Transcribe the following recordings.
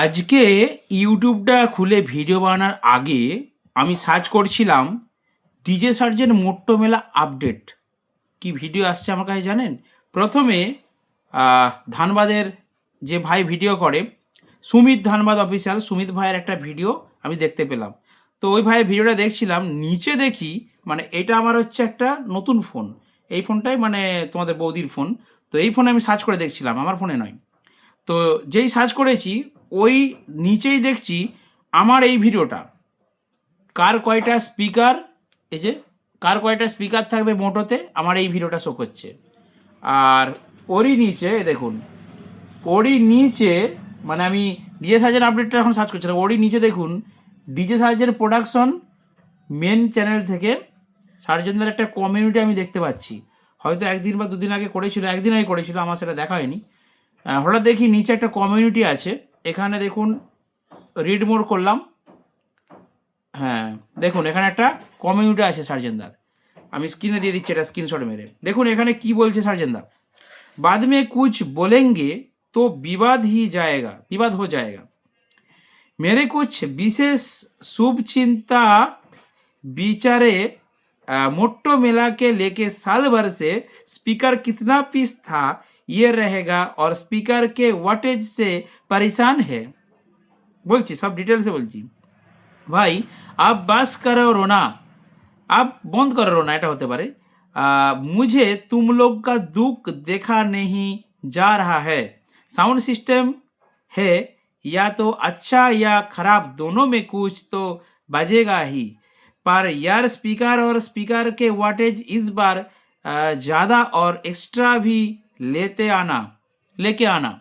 আজকে ইউটিউবটা খুলে ভিডিও বানানোর আগে আমি সার্চ করছিলাম ডিজে সার্জের মোট্টো মেলা আপডেট। কি ভিডিও আসছে আমার কাছে জানেন? প্রথমে ধানবাদের যে ভাই ভিডিও করে, সুমিত ধানবাদ অফিসিয়াল, সুমিত ভাইয়ের একটা ভিডিও আমি দেখতে পেলাম। তো ওই ভাইয়ের ভিডিওটা দেখছিলাম, নিচে দেখি মানে এটা আমার হচ্ছে একটা নতুন ফোন। এই ফোনটাই মানে তোমাদের বৌদির ফোন। তো এই ফোনে আমি সার্চ করে দেখছিলাম, আমার ফোনে নয়। তো যেই সার্চ করেছি ওই নিচেই দেখছি আমার এই ভিডিওটা, কার কয়টা স্পিকার, এই যে কার কয়টা স্পিকার থাকবে মোটোতে, আমার এই ভিডিওটা শো করছে। আর ওরই নিচে দেখুন, ওরই নিচে মানে আমি ডিজে সার্জের আপডেটটা এখন সার্চ করছিলাম, ওরই নিচে দেখুন ডিজে সার্জের প্রোডাকশন মেন চ্যানেল থেকে সার্জেনদের একটা কমিউনিটি আমি দেখতে পাচ্ছি। হয়তো একদিন বা দুদিন আগে করেছিল, একদিন আগে করেছিল, আমার সেটা দেখা হয়নি। হঠাৎ দেখি নিচে একটা কমিউনিটি আছে, এখানে দেখুন রিড মোড করলাম। হ্যাঁ দেখুন এখানে একটা কমিউনিটি আছে সার্জেনদার, আমি স্ক্রিনে দিয়ে দিচ্ছি এটা স্ক্রিনশট মেরে। দেখুন এখানে কি বলছে সার্জেনদা, बाद में कुछ बोलेंगे तो विवाद हो जाएगा। मेरे कुछ विशेष शुभ चिंता विचारे मोट्टो मेला के लेके साल भर से स्पीकर कितना पीस था ये रहेगा और स्पीकर के वाटेज से परेशान है। বলছি সব ডিটেলসে বলছি ভাই। আপ বাস করো রোনা, आप बंद करो रोना, এটা হতে পারে। मुझे तुम लोग का दुख देखा नहीं जा रहा है। साउंड सिस्टम है या तो अच्छा या खराब, दोनों में कुछ तो बजेगा ही। पर यार स्पीकर और स्पीकर के वाटेज इस बार ज़्यादा और एक्स्ट्रा भी लेके आना,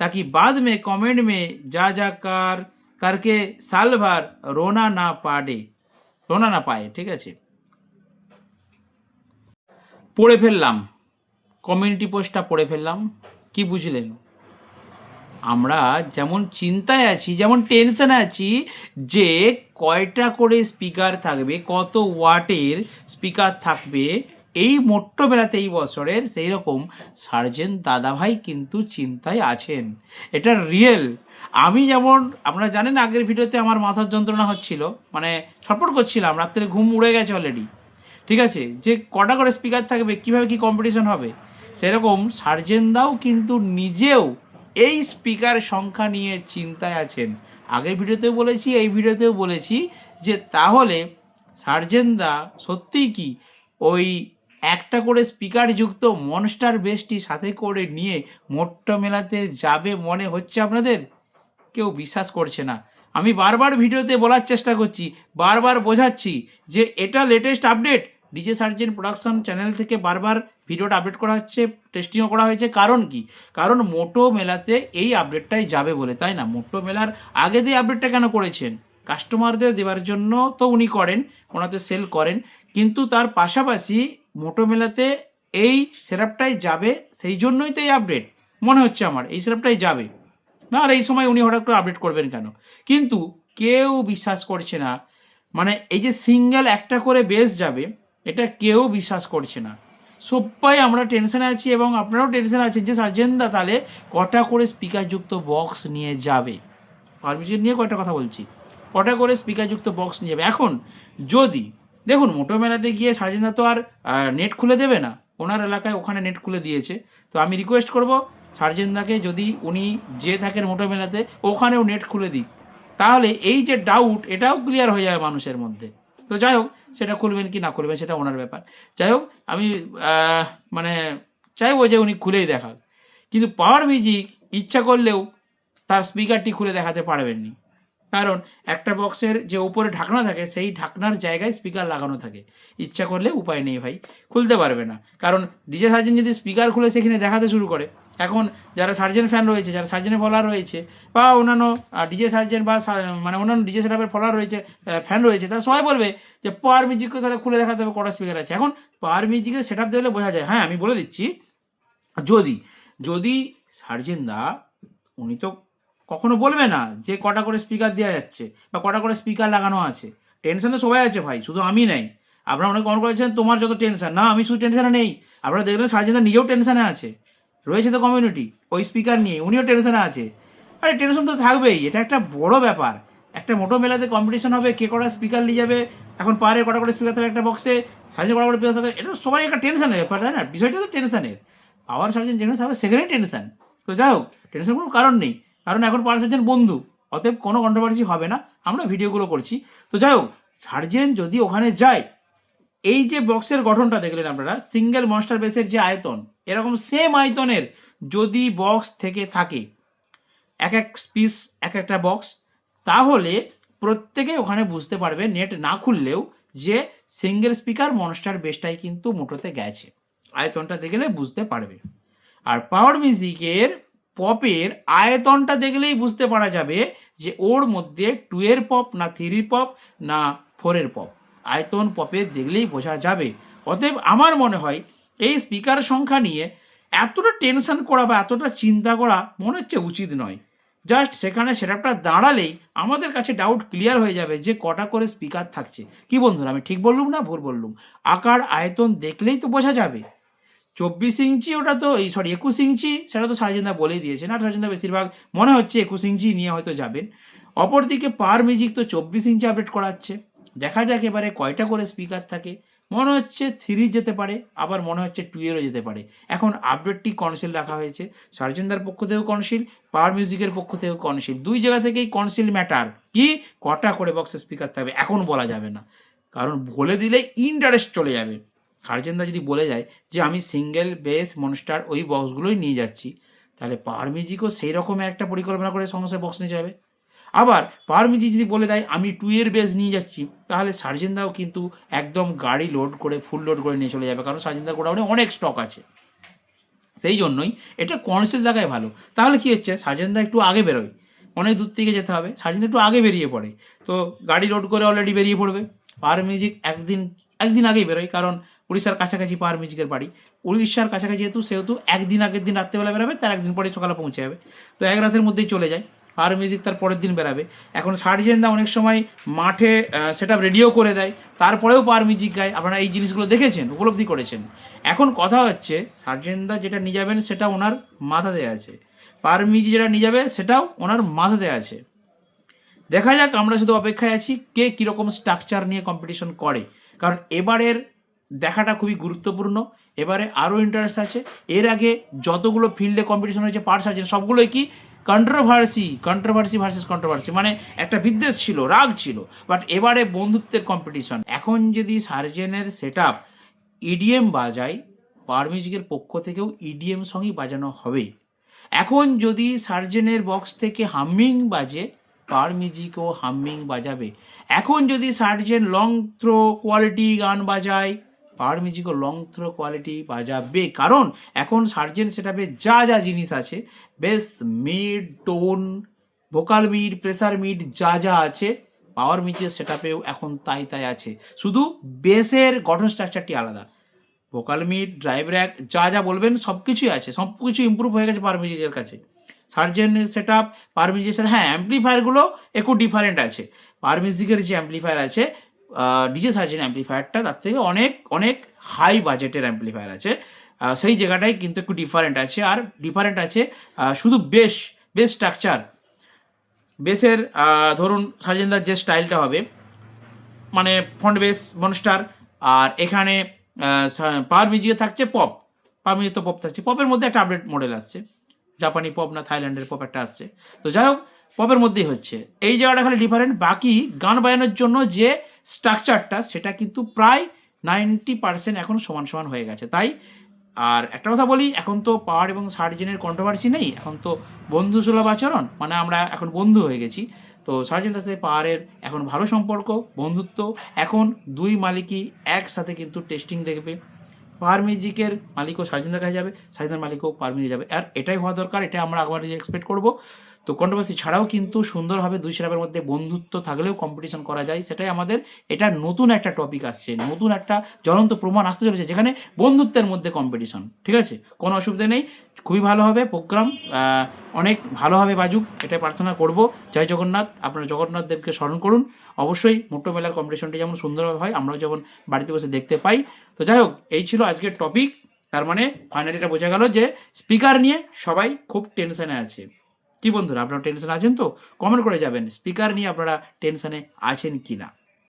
ताकि बाद में कमेंट में जा कर करके साल भर रोना না পায়। ঠিক আছে, পড়ে ফেললাম, কমিউনিটি পোস্টটা পড়ে ফেললাম। কি বুঝলেন? আমরা যেমন চিন্তায় আছি, যেমন টেনশনে আছি যে কয়টা করে স্পিকার থাকবে, কত ওয়াটের স্পিকার থাকবে এই মোট্টো বেলাতে এই বছরের, সেই রকম সার্জেন দাদাভাই কিন্তু চিন্তায় আছেন। এটা রিয়েল। আমি যেমন, আপনারা জানেন আগের ভিডিওতে আমার মাথার যন্ত্রণা হচ্ছিল, মানে ছটফট করছিলাম, রাত্রে ঘুম উড়ে গেছে অলরেডি। ঠিক আছে, যে কটা করে স্পিকার থাকবে, কীভাবে কী কম্পিটিশন হবে, সেরকম সার্জেনদাও কিন্তু নিজেও এই স্পিকার সংখ্যা নিয়ে চিন্তায় আছেন। আগের ভিডিওতেও বলেছি, এই ভিডিওতেও বলেছি যে তাহলে সার্জেনদা সত্যিই কি ওই একটা করে স্পিকার যুক্ত মনস্টার বেসটি সাথে করে নিয়ে মোট্টো মেলাতে যাবে মনে হচ্ছে আপনাদের? কেউ বিশ্বাস করছে না। আমি বারবার ভিডিওতে বলার চেষ্টা করছি, বারবার বোঝাচ্ছি যে এটা লেটেস্ট আপডেট। ডিজে সার্জেন প্রোডাকশন চ্যানেল থেকে বারবার ভিডিওটা আপডেট করা হচ্ছে, টেস্টিংও করা হয়েছে। কারণ কি? কারণ মোটো মেলাতে এই আপডেটটাই যাবে বলে, তাই না? মোটো মেলার আগে দিয়ে আপডেটটা কেন করেছেন? কাস্টমারদের দেওয়ার জন্য তো উনি করেন, ওনাতে সেল করেন, কিন্তু তার পাশাপাশি মোটো মেলাতে এই সেটআপটাই যাবে, সেই জন্যই তো এই আপডেট মনে হচ্ছে আমার, এই সেটআপটাই যাবে না। আর এই সময় উনি হঠাৎ করে আপডেট করবেন কেন? কিন্তু কেউ বিশ্বাস করছে না, মানে এই যে সিঙ্গেল একটা করে বেস যাবে, এটা কেউ বিশ্বাস করছে না। সবাই আমরা টেনশনে আছি এবং আপনারাও টেনশনে আছেন যে সার্জেনদা তাহলে কটা করে স্পিকারযুক্ত বক্স নিয়ে যাবে। পারমিশন নিয়ে কয়টা কথা বলছি, কটা করে স্পিকারযুক্ত বক্স নিয়ে যাবে। এখন যদি দেখুন মোটো মেলাতে গিয়ে সার্জেনদা তো আর নেট খুলে দেবে না, ওনার এলাকায় ওখানে নেট খুলে দিয়েছে। তো আমি রিকোয়েস্ট করব সার্জেনদাকে, যদি উনি যে থাকেন মোটো মেলাতে ওখানেও নেট খুলে দিক, তাহলে এই যে ডাউট এটাও ক্লিয়ার হয়ে যাবে মানুষের মধ্যে। তো যাই হোক, সেটা খুলবেন কি না খুলবেন সেটা ওনার ব্যাপার। যাই হোক, আমি মানে চাইবো যে উনি খুলেই দেখাক, কিন্তু পাওয়ার মিউজিক ইচ্ছা করলেও তার স্পিকারটি খুলে দেখাতে পারবেননি। কারণ একটা বক্সের যে উপরে ঢাকনা থাকে, সেই ঢাকনার জায়গায় স্পিকার লাগানো থাকে। ইচ্ছা করলে উপায় নেই ভাই, খুলতে পারবে না। কারণ ডিজে সার্জেন যদি স্পিকার খুলে সেখানে দেখাতে শুরু করে, এখন যারা সার্জেন ফ্যান রয়েছে, যারা সার্জেনের ফলোয়ার রয়েছে, বা অন্যান্য ডিজে সার্জেন বা মানে অন্যান্য ডিজে সেটআপের ফলোয়ার রয়েছে, ফ্যান রয়েছে, তারা সবাই বলবে যে পাওয়ার মিউজিককে তাহলে খুলে দেখাতে হবে কটা স্পিকার আছে। এখন পাওয়ার মিউজিকের সেটআপ দেখলে বোঝা যায়। হ্যাঁ আমি বলে দিচ্ছি, যদি যদি সার্জেনদা, উনি তো কখনো বলবে না যে কটা করে স্পিকার দেওয়া যাচ্ছে বা কটা করে স্পিকার লাগানো আছে। টেনশনে সবাই আছে ভাই, শুধু আমি নেই। আপনারা অনেক কমেন্ট করেছেন তোমার যত টেনশন, না আমি শুধু টেনশনে নেই। আপনারা দেখলেন সার্জেনদা নিজেও টেনশনে আছে, রয়েছে তো কমিউনিটি ওই স্পিকার নিয়ে, উনিও টেনশনে আছে। আরে টেনশন তো থাকবেই, এটা একটা বড় ব্যাপার। একটা মোটো মেলাতে কম্পিটিশন হবে, কে কটা স্পিকার নিয়ে যাবে, এখন পারে কটা করে স্পিকার থাকবে একটা বক্সে, সার্জেন কটা করে স্পিকার থাকবে, এটা সবাই একটা টেনশনের ব্যাপার, তাই না? বিষয়টা তো টেনশনের। পাওয়ার সার্জেন যেখানে থাকবে সেখানেই টেনশন। তো যাই হোক, টেনশন কোনো কারণ নেই, কারণ এখন পাওয়ার সার্জেন বন্ধু, অতএব কোনো কন্ট্রোভার্সি হবে না, আমরা ভিডিওগুলো করছি। তো যাই হোক, সার্জেন যদি ওখানে যায়, এই যে বক্সের গঠনটা দেখলেন আপনারা, সিঙ্গেল মনস্টার বেসের যে আয়তন, এরকম সেম আয়তনের যদি বক্স থেকে থাকে, এক এক পিস এক একটা বক্স, তাহলে প্রত্যেকে ওখানে বুঝতে পারবে নেট না খুললেও যে সিঙ্গেল স্পিকার মনস্টার বেসটাই কিন্তু মোটোতে গেছে, আয়তনটা দেখলে বুঝতে পারবে। আর পাওয়ার মিউজিকের পপের আয়তনটা দেখলেই বুঝতে পারা যাবে যে ওর মধ্যে 2 এর পপ না 3 পপ না 4 এর পপ, আয়তন পপের দেখলেই বোঝা যাবে। অতএব আমার মনে হয় এই স্পিকার সংখ্যা নিয়ে এতটা টেনশন করা বা এতটা চিন্তা করা মনে হচ্ছে উচিত নয়। জাস্ট সেখানে সেটআপটা দাঁড়ালেই আমাদের কাছে ডাউট ক্লিয়ার হয়ে যাবে যে কটা করে স্পিকার থাকছে। কি বন্ধুরা, আমি ঠিক বললুম না ভুল বললুম? আকার আয়তন দেখলেই তো বোঝা যাবে। 24 ইঞ্চি ওটা তো, 21 ইঞ্চি সেটা তো সার্জেনদা বলেই দিয়েছেন, আর সার্জেনদা বেশিরভাগ মনে হচ্ছে 21 ইঞ্চি নিয়ে হয়তো যাবেন। অপরদিকে পাওয়ার মিউজিক তো 24 ইঞ্চি আপডেট করাচ্ছে, দেখা যাক এবারে কয়টা করে স্পিকার থাকে। মনে হচ্ছে 3 যেতে পারে, আবার মনে হচ্ছে 2 এরও যেতে পারে। এখন আপডেটটি কনসিল রাখা হয়েছে, সার্জেনদার পক্ষ থেকেও কনসিল, পাওয়ার মিউজিকের পক্ষ থেকেও কনসিল, দুই জায়গা থেকেই কনসিল ম্যাটার। কি কটা করে বক্সে স্পিকার থাকবে এখন বলা যাবে না, কারণ বলে দিলে ইন্টারেস্ট চলে যাবে। সার্জেনদা যদি বলে যায় যে আমি সিঙ্গেল বেস মনস্টার ওই বক্সগুলোই নিয়ে যাচ্ছি, তাহলে পাওয়ার মিউজিকও সেই রকমের একটা পরিকল্পনা করে সমস্যায় বক্স নিয়ে যাবে। আবার পাওয়ার মিউজিক যদি বলে দেয় আমি 2 এর বেস নিয়ে যাচ্ছি, তাহলে সার্জেনদাও কিন্তু একদম গাড়ি লোড করে ফুল লোড করে নিয়ে চলে যাবে, কারণ সার্জেনদার গোডাউনে অনেক স্টক আছে। সেই জন্যই এটা কনসিল দেখায় ভালো। তাহলে কি হচ্ছে, সার্জেনদা একটু আগে বেরোয়, অনেক দূর থেকে যেতে হবে, সার্জেনদা একটু আগে বেরিয়ে পড়ে, তো গাড়ি লোড করে অলরেডি বেরিয়ে পড়বে। পাওয়ার মিউজিক একদিন আগেই বেরোয়, কারণ উড়িষ্যার কাছাকাছি পাওয়ার মিউজিকের বাড়ি, উড়িষ্যার কাছাকাছি সেহেতু একদিন আগের দিন রাত্রেবেলা বেরোবে, তার একদিন পরে সকালে পৌঁছে যাবে, তো এক রাতের মধ্যেই চলে যায়। পাওয়ার মিউজিক তার পরের দিন বেরাবে। এখন সার্জেনদা অনেক সময় মাঠে সেট আপ রেডিও করে দেয়, তারপরেও পাওয়ার মিউজিক গায়, আপনারা এই জিনিসগুলো দেখেছেন, উপলব্ধি করেছেন। এখন কথা হচ্ছে সার্জেনদা যেটা নিয়ে যাবেন সেটা ওনার মাথাতে আছে, পাওয়ার মিউজিক যেটা নিয়ে যাবে সেটাও ওনার মাথাতে আছে। দেখা যাক, আমরা শুধু অপেক্ষায় আছি কে কীরকম স্ট্রাকচার নিয়ে কম্পিটিশন করে, কারণ এবারের দেখাটা খুবই গুরুত্বপূর্ণ। এবারে আরও ইন্টারেস্ট আছে। এর আগে যতগুলো ফিল্ডে কম্পিটিশন হয়েছে পাওয়ার সার্জেন, সবগুলোই কি কন্ট্রোভার্সি ভার্সেস কন্ট্রোভার্সি, মানে একটা বিদ্বেষ ছিল, রাগ ছিল। বাট এবারে বন্ধুত্বের কম্পিটিশন। এখন যদি সার্জেনের সেট আপ ইডিএম বাজায়, পাওয়ার মিউজিকের পক্ষ থেকেও ইডিএম সঙ্গই বাজানো হবে। এখন যদি সার্জেনের বক্স থেকে হামিং বাজে, পাওয়ার মিউজিকও হামিং বাজাবে। এখন যদি সার্জেন লং থ্রো কোয়ালিটি গান বাজায়, পাওয়ার মিউজিকও লং থ্রো কোয়ালিটি বাজাবে, কারণ এখন সার্জেন সেটআপে যা যা জিনিস আছে, base, mid, tone, vocal mid, pressure mid যা যা আছে, পাওয়ার মিউজিকের সেটআপেও এখন তাই আছে, শুধু বেসের গঠন স্ট্রাকচারটি আলাদা। ভোকাল মিড, ড্রাইভ র্যাক যা যা বলবেন সব কিছুই আছে, সব কিছু ইম্প্রুভ হয়ে গেছে পাওয়ার মিউজিকের কাছে। সার্জেনের সেট আপ, পাওয়ার মিউজিকের, হ্যাঁ অ্যাম্প্লিফায়ারগুলো একটু ডিফারেন্ট আছে। পাওয়ার মিউজিকের যে অ্যাম্প্লিফায়ার আছে, ডিজে সার্জেন অ্যাম্প্লিফায়ারটা তার থেকে অনেক অনেক হাই বাজেটের অ্যাম্প্লিফায়ার আছে, সেই জায়গাটায় কিন্তু একটু ডিফারেন্ট আছে। আর ডিফারেন্ট আছে শুধু বেস স্ট্রাকচার, বেসের ধরুন সার্জেনদার যে স্টাইলটা হবে, মানে ফ্রন্ট বেস মনস্টার, আর এখানে পাওয়ার মিউজিকে থাকছে পপ, পাওয়ার মিউজিক তো পপ থাকছে, পপের মধ্যে একটা আপডেট মডেল আসছে, জাপানি পপ না থাইল্যান্ডের পপ একটা আসছে, তো যাই হোক পপের মধ্যেই হচ্ছে, এই জায়গাটা খালি ডিফারেন্ট। বাকি গান বাজানোর জন্য যে স্ট্রাকচারটা সেটা কিন্তু প্রায় 90% এখন সমান হয়ে গেছে। তাই আর একটা কথা বলি, এখন তো পাওয়ার এবং সার্জেনের কন্ট্রোভার্সি নেই, এখন তো বন্ধুসুলভ আচরণ, মানে আমরা এখন বন্ধু হয়ে গেছি। তো সার্জেনের সাথে পাওয়ারের এখন ভালো সম্পর্ক, বন্ধুত্ব। এখন দুই মালিকই একসাথে কিন্তু টেস্টিং দেখবে, পাওয়ার মিউজিকের মালিকও সার্জেনের কাছে যাবে, সার্জেনের মালিকও পাওয়ার মিউজিক যাবে, আর এটাই হওয়া দরকার, এটা আমরা আগে এক্সপেক্ট করবো। তো কন্ট্রোভার্সি ছাড়াও কিন্তু সুন্দরভাবে দুই সেটআপের মধ্যে বন্ধুত্ব থাকলেও কম্পিটিশন করা যায়, সেটাই আমাদের এটা নতুন একটা টপিক আসছে, নতুন একটা জ্বলন্ত প্রমাণ আসতে চলেছে, যেখানে বন্ধুত্বের মধ্যে কম্পিটিশন। ঠিক আছে, কোনো অসুবিধা নেই, খুবই ভালো হবে প্রোগ্রাম, অনেক ভালোভাবে বাজুক এটাই প্রার্থনা করব। জয় জগন্নাথ। আপনারা জগন্নাথ দেবকে স্মরণ করুন। অবশ্যই মোটো মেলার কম্পিটিশনটি যেমন সুন্দরভাবে হয়, আমরাও যেমন বাড়িতে বসে দেখতে পাই। তো যাই হোক, এই ছিল আজকের টপিক। তার মানে ফাইনালি এটা বোঝা গেল যে স্পিকার নিয়ে সবাই খুব টেনশনে আছে। কি বন্ধুরা, আপনারা টেনশন আছেন তো? কমেন্ট করে যাবেন স্পিকার নিয়ে আপনারা টেনশনে আছেন কি না।